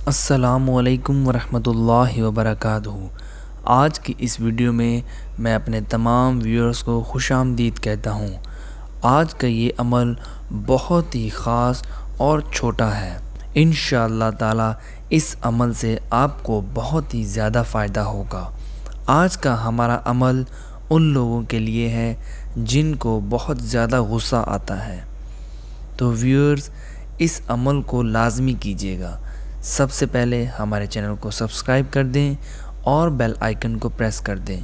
السلام علیکم ورحمۃ اللہ وبرکاتہ۔ آج کی اس ویڈیو میں میں اپنے تمام ویورز کو خوش آمدید کہتا ہوں۔ آج کا یہ عمل بہت ہی خاص اور چھوٹا ہے۔ انشاءاللہ تعالی اس عمل سے آپ کو بہت ہی زیادہ فائدہ ہوگا۔ آج کا ہمارا عمل ان لوگوں کے لیے ہے جن کو بہت زیادہ غصہ آتا ہے، تو ویورز اس عمل کو لازمی کیجیے گا۔ سب سے پہلے ہمارے چینل کو سبسکرائب کر دیں اور بیل آئیکن کو پریس کر دیں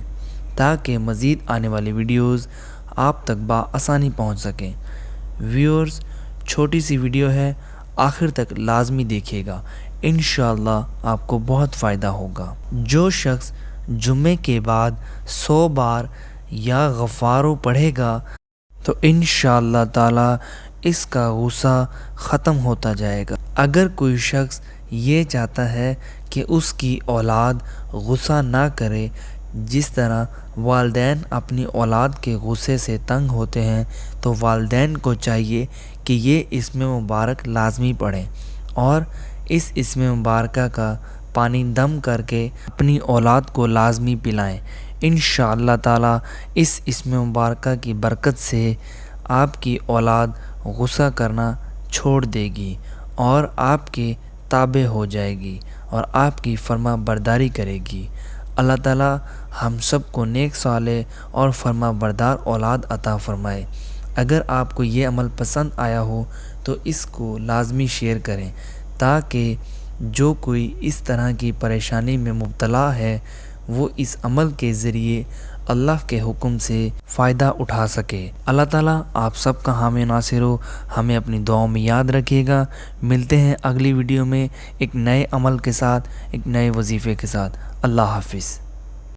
تاکہ مزید آنے والی ویڈیوز آپ تک بآسانی پہنچ سکیں۔ ویورز چھوٹی سی ویڈیو ہے، آخر تک لازمی دیکھیے گا، انشاءاللہ آپ کو بہت فائدہ ہوگا۔ جو شخص جمعے کے بعد 100 بار یا غفارو پڑھے گا تو انشاءاللہ تعالی اس کا غصہ ختم ہوتا جائے گا۔ اگر کوئی شخص یہ چاہتا ہے کہ اس کی اولاد غصہ نہ کرے، جس طرح والدین اپنی اولاد کے غصے سے تنگ ہوتے ہیں، تو والدین کو چاہیے کہ یہ اسم مبارک لازمی پڑھیں اور اس اسم مبارکہ کا پانی دم کر کے اپنی اولاد کو لازمی پلائیں۔ انشاءاللہ تعالی اس اسم مبارکہ کی برکت سے آپ کی اولاد غصہ کرنا چھوڑ دے گی اور آپ کے تابع ہو جائے گی اور آپ کی فرما برداری کرے گی۔ اللہ تعالی ہم سب کو نیک صالح اور فرما بردار اولاد عطا فرمائے۔ اگر آپ کو یہ عمل پسند آیا ہو تو اس کو لازمی شیئر کریں تاکہ جو کوئی اس طرح کی پریشانی میں مبتلا ہے وہ اس عمل کے ذریعے اللہ کے حکم سے فائدہ اٹھا سکے۔ اللہ تعالیٰ آپ سب کا حامی ناصر ہو، ہمیں اپنی دعاؤں میں یاد رکھیے گا۔ ملتے ہیں اگلی ویڈیو میں ایک نئے عمل کے ساتھ، ایک نئے وظیفے کے ساتھ۔ اللہ حافظ۔